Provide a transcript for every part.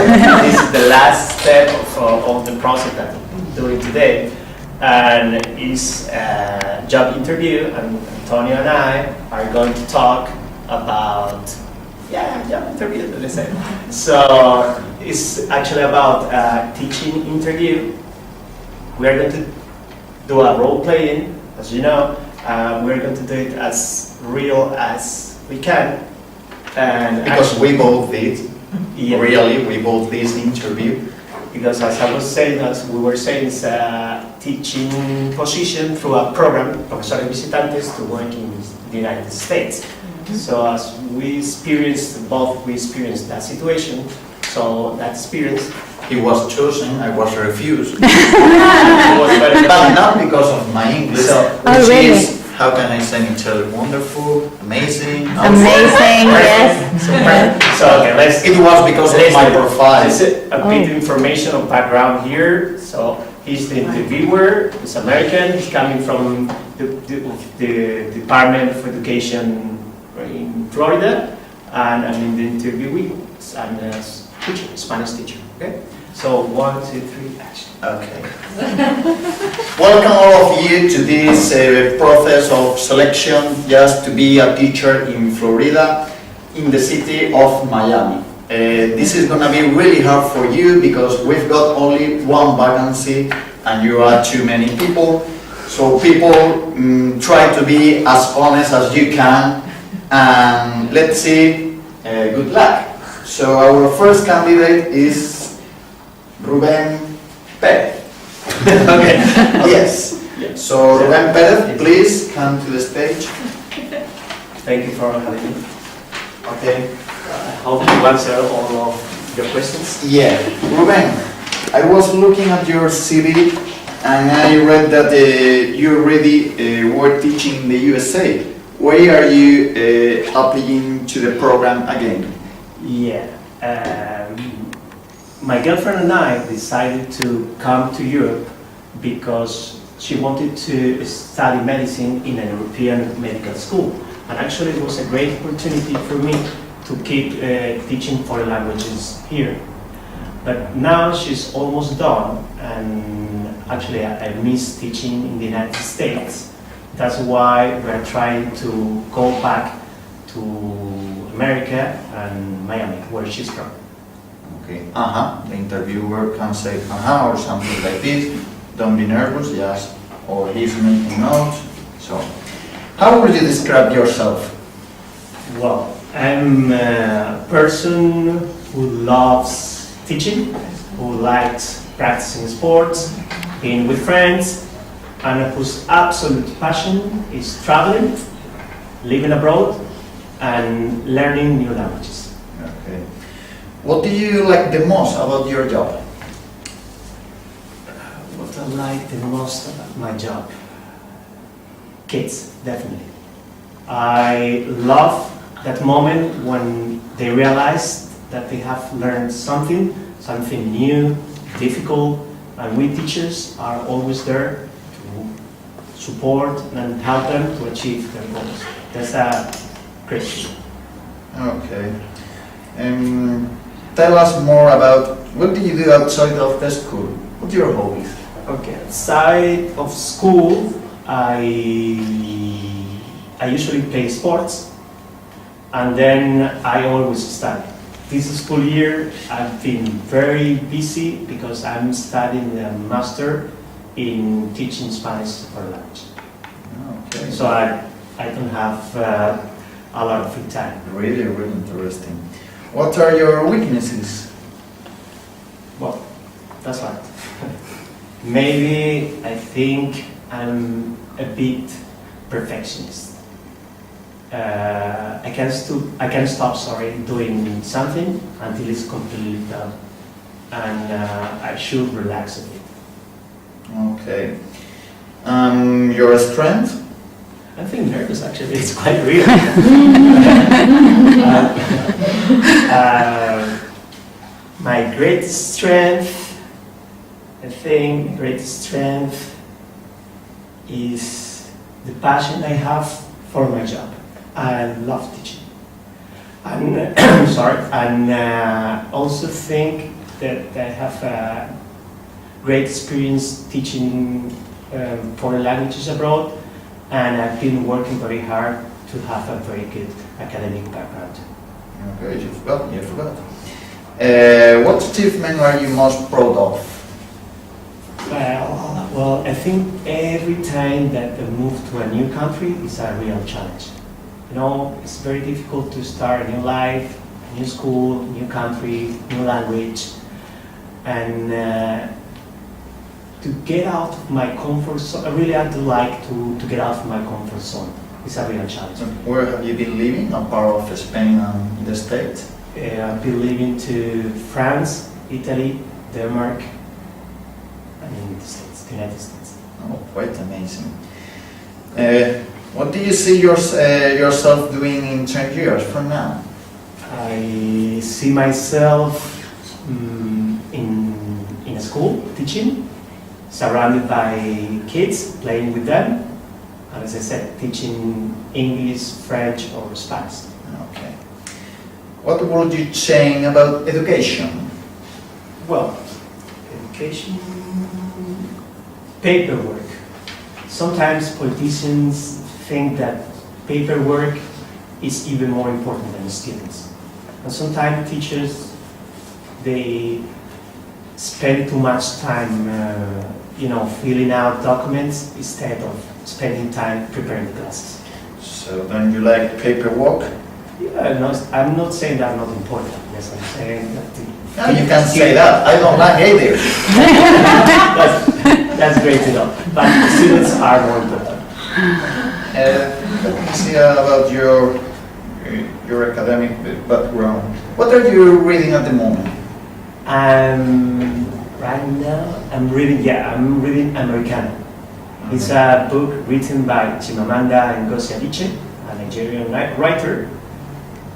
This is the last step of the process that I'm doing today, and it's a job interview, and Antonio and I are going to talk about, job interview, let's say. So it's actually about a teaching interview. We are going to do a role playing, as you know. We're going to do it as real as we can. And because actually, we both did, yeah. Really, we both this interview. Because as I was saying, as we were saying, it's a teaching position through a program, Profesores Visitantes, to work in the United States. So as we experienced that situation, so that experience. He was chosen, I was refused. Was very But not because of my English, So, which really? is, how can I say in Italian, wonderful, amazing. Amazing, yes. So okay, let's. It was because of my profile. This is a bit of information of background here. So he's the interviewer. He's American. He's coming from the Department of Education in Florida, and I'm in the interviewee. I'm a teacher, Spanish teacher. Okay. So 1, 2, 3, action. Okay. Welcome all of you to this process of selection just to be a teacher in Florida, in the city of Miami. This is going to be really hard for you because we've got only one vacancy and you are too many people. So people try to be as honest as you can, and let's see, good luck. So our first candidate is Rubén Pérez. Okay, yes. Yeah. So Rubén Pérez, please come to the stage. Thank you for having me. Okay. I hope you answer all of your questions. Yeah, Rubén, I was looking at your CV and I read that you already were teaching in the USA. Why are you applying to the program again? Yeah. My girlfriend and I decided to come to Europe because she wanted to study medicine in a European medical school. And actually it was a great opportunity for me to keep teaching foreign languages here. But now she's almost done, and actually I miss teaching in the United States. That's why we're trying to go back to America and Miami, where she's from. Okay, the interviewer can say or something like this. Don't be nervous, just, or he's making notes. So, how would you describe yourself? Well, I'm a person who loves teaching, who likes practicing sports, being with friends, and whose absolute passion is traveling, living abroad, and learning new languages. Okay. What do you like the most about your job? What I like the most about my job? Kids, definitely. I love that moment when they realize that they have learned something new, difficult, and we teachers are always there to support and help them to achieve their goals. That's a great thing. Okay. Tell us more about what do you do outside of the school? What's your hobbies? Okay, outside of school, I usually play sports, and then I always study. This school year, I've been very busy because I'm studying a master in teaching Spanish for language. Okay. So I don't have a lot of free time. Really, really interesting. What are your weaknesses? Well, that's right. Maybe I think I'm a bit perfectionist. I can't stop doing something until it's completely done, and I should relax a bit. Okay. Your strength? I think nervous actually, it's quite real. My greatest strength, I think, greatest strength is the passion I have for my job. I love teaching. And sorry, and also think that I have a great experience teaching foreign languages abroad, and I've been working very hard to have a very good academic background. Okay, you forgot. What achievement are you most proud of? Well, I think every time that I move to a new country is a real challenge. You know, it's very difficult to start a new life, a new school, new country, new language, and to get out of my comfort zone. I really would like to get out of my comfort zone. It's a real challenge. Where have you been living? A part of Spain and the States? I've been living to France, Italy, Denmark, and in the United States. Oh, quite amazing. What do you see yourself doing in 10 years from now? I see myself in a school teaching, surrounded by kids, playing with them, and as I said, teaching English, French, or Spanish. Okay. What would you change about education? Well, education, paperwork. Sometimes politicians think that paperwork is even more important than the students. And sometimes teachers, they spend too much time, filling out documents instead of spending time preparing the classes. So don't you like paperwork? Yeah, no, I'm not saying that's not important. Yes, I'm saying that. No, you can say that. I don't like either. That's great to know. But the students are more important. Let me see about your academic background. What are you reading at the moment? Right now, I'm reading Americano. It's a book written by Chimamanda Ngozi Adichie, a Nigerian writer.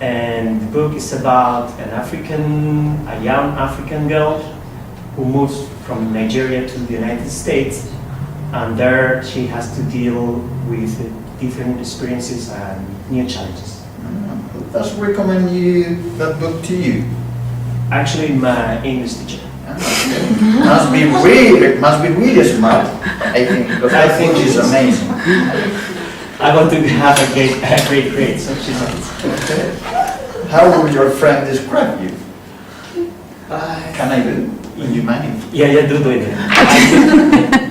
And the book is about a young African girl who moves from Nigeria to the United States, and there she has to deal with different experiences and new challenges. Let's recommend that book to you. Actually, my English teacher. Must be really smart, I think, because I think she's amazing. I want to have a great grade, so she's amazing. How would your friend describe you? Can I do? Would you mind? Yeah, do it.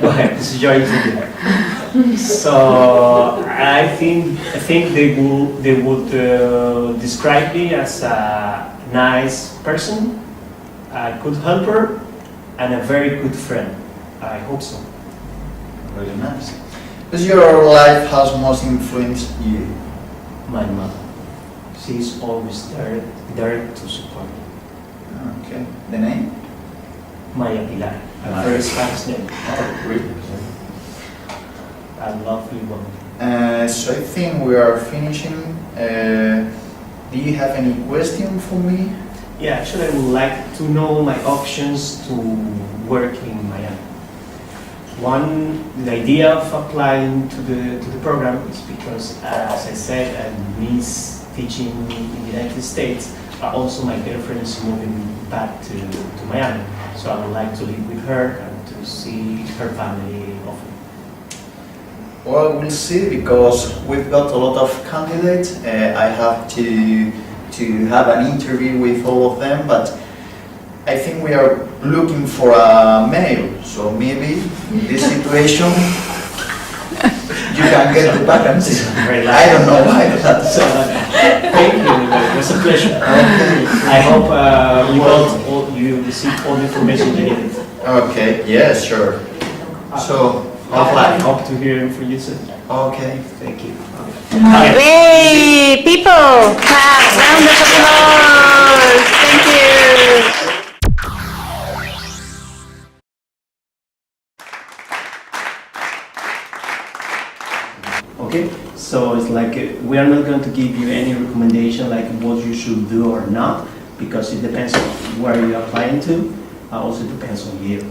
Go ahead, this is your interview. So I think they would describe me as a nice person, a good helper, and a very good friend. I hope so. Really nice. Does your life has most influenced you? My mother. She's always there to support me. Okay. The name? Maya Pilar. A very Spanish name. Oh, really? A lovely woman. So I think we are finishing. Do you have any question for me? Yeah, actually I would like to know my options to work in Miami. One, the idea of applying to the program is because, as I said, I miss teaching in the United States, but also my girlfriend is moving back to Miami. So I would like to live with her and to see her family often. Well, we'll see, because we've got a lot of candidates. I have to have an interview with all of them, but I think we are looking for a male, so maybe in this situation you can get the vacancy. I don't know why. So, thank you, it was a pleasure. I hope you received all the information you needed. Okay, yeah, sure. So, I hope to hear from you soon. Okay. Thank you. Hey, people, clap, round of applause. Thank you. Okay, so it's like we are not going to give you any recommendation like what you should do or not, because it depends on where you're applying to. Also depends on you.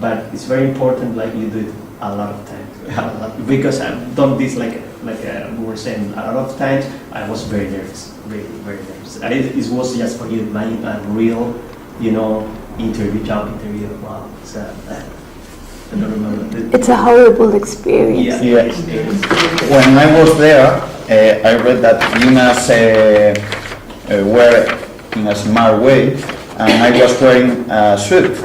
But it's very important, like you do it a lot of times, because I've done this like we were saying a lot of times. I was very nervous. really very nice. And it was just for you, my real, interview, job interview. Wow, it's I don't remember. It's a horrible experience. Yeah. When I was there, I read that you must wear in a smart way, and I was wearing a suit.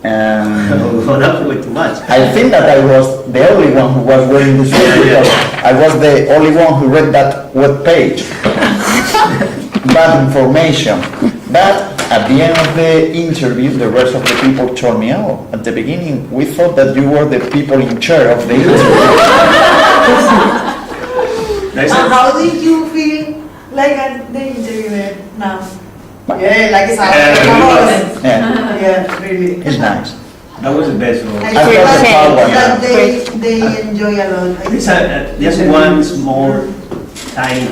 And Not way too much. I think that I was the only one who was wearing the suit because I was the only one who read that web page. Bad information. But at the end of the interview, the rest of the people told me, oh, at the beginning we thought that you were the people in charge of the interview. How did you feel like at the interview now? Yeah, like it's Yeah, really. It's nice. That was the best role. I I feel felt the power. that they enjoy a lot. It's just one small, tiny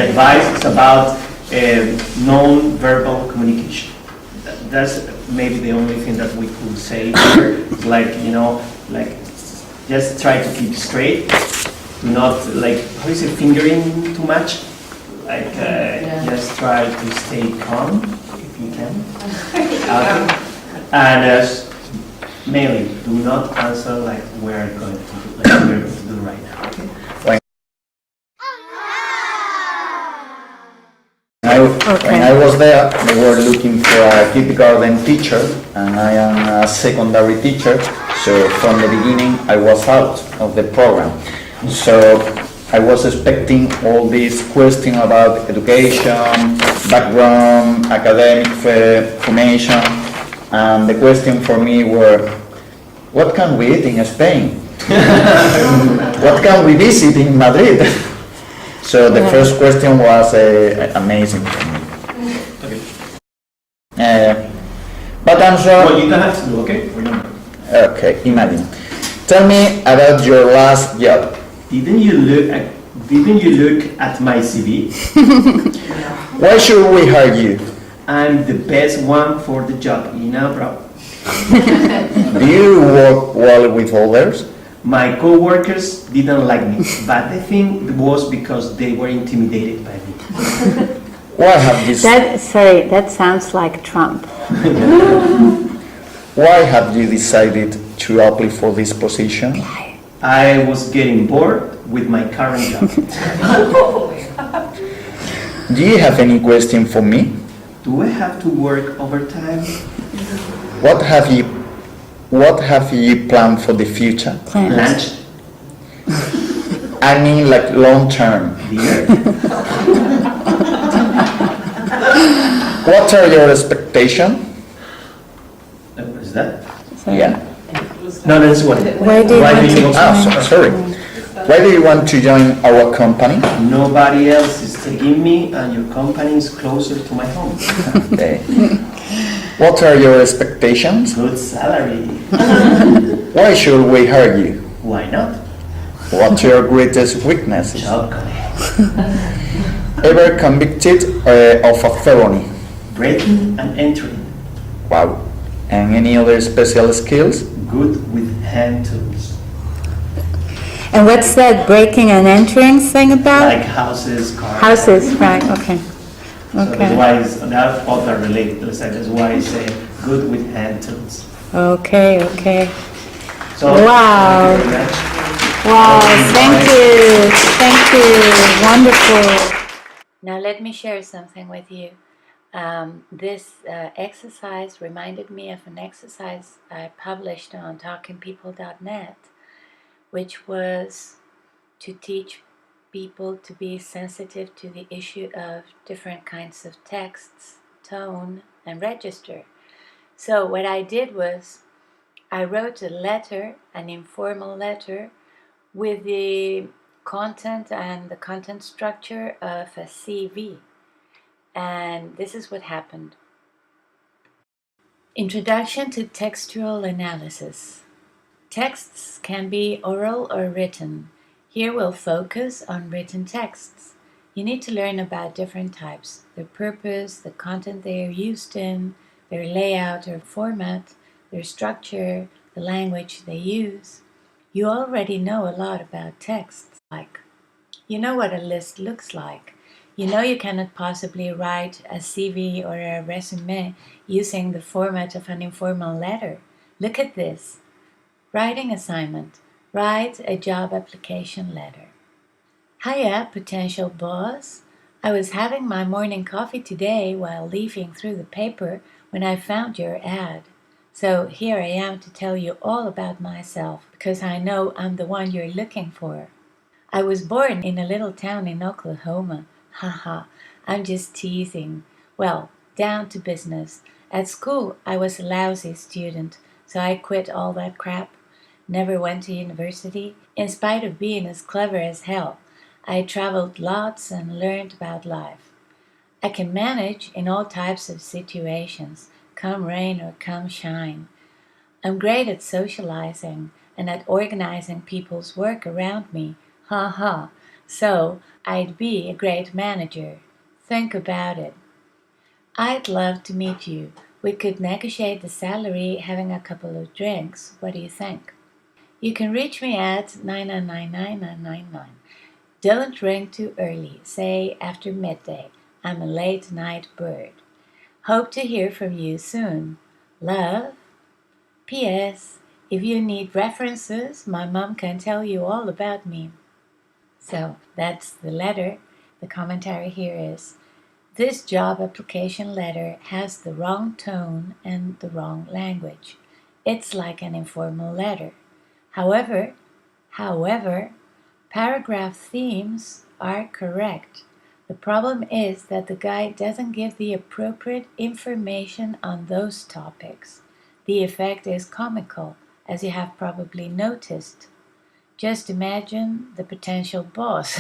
advice. It's about non-verbal communication. That's maybe the only thing that we could say here. It's like, just try to keep straight. Do not, how is it, fingering too much? Just try to stay calm if you can. And mainly, do not answer like we're going to do right now. Okay? When I was there, they were looking for a kindergarten teacher, and I am a secondary teacher, so from the beginning I was out of the program. So I was expecting all these questions about education, background, academic formation, and the question for me were, what can we eat in Spain? What can we visit in Madrid? So the first question was amazing for me. But answer. Well, you don't have to do, okay? Remember. Okay, imagine. Tell me about your last job. Didn't you look at my CV? Why should we hire you? I'm the best one for the job, bro. Do you work well with others? My co-workers didn't like me, but I think it was because they were intimidated by me. Why have you? That sounds like Trump. Why have you decided to apply for this position? I was getting bored with my current job. Do you have any question for me? Do I have to work overtime? What have you planned for the future? Lunch? I mean, like long term. Dinner? What are your expectations? What is that? Yeah. No, that's what. Why do you want to Sorry. Why do you want to join our company? Nobody else is taking me, and your company is closer to my home. Okay. What are your expectations? Good salary. Why should we hire you? Why not? What's your greatest weakness? Chocolate. Ever convicted of a felony? Breaking and entering. Wow. And any other special skills? Good with hand tools. And what's that breaking and entering thing about? Like houses, cars. Houses, right, okay. So that's why that all are related. That's why I say good with hand tools. Okay. So, Wow. Thank you very much. Wow, thank you, wonderful. Now let me share something with you. This exercise reminded me of an exercise I published on talkingpeople.net, which was to teach people to be sensitive to the issue of different kinds of texts, tone, and register. So what I did was I wrote a letter, an informal letter, with the content and the content structure of a CV. And this is what happened. Introduction to textual analysis. Texts can be oral or written. Here we'll focus on written texts. You need to learn about different types, their purpose, the content they are used in, their layout or format, their structure, the language they use. You already know a lot about texts, you know what a list looks like. You know you cannot possibly write a CV or a resume using the format of an informal letter. Look at this. Writing assignment. Write a job application letter. Hiya, potential boss. I was having my morning coffee today while leafing through the paper when I found your ad. So here I am to tell you all about myself because I know I'm the one you're looking for. I was born in a little town in Oklahoma. Haha, I'm just teasing. Well, down to business. At school, I was a lousy student, so I quit all that crap. Never went to university, in spite of being as clever as hell. I traveled lots and learned about life. I can manage in all types of situations, come rain or come shine. I'm great at socializing and at organizing people's work around me. Ha ha. So, I'd be a great manager. Think about it. I'd love to meet you. We could negotiate the salary having a couple of drinks. What do you think? You can reach me at 9999999. Don't ring too early. Say after midday. I'm a late night bird. Hope to hear from you soon. Love. P.S. If you need references, my mom can tell you all about me. So that's the letter. The commentary here is, this job application letter has the wrong tone and the wrong language. It's like an informal letter. However, paragraph themes are correct. The problem is that the guy doesn't give the appropriate information on those topics. The effect is comical, as you have probably noticed. Just imagine the potential boss.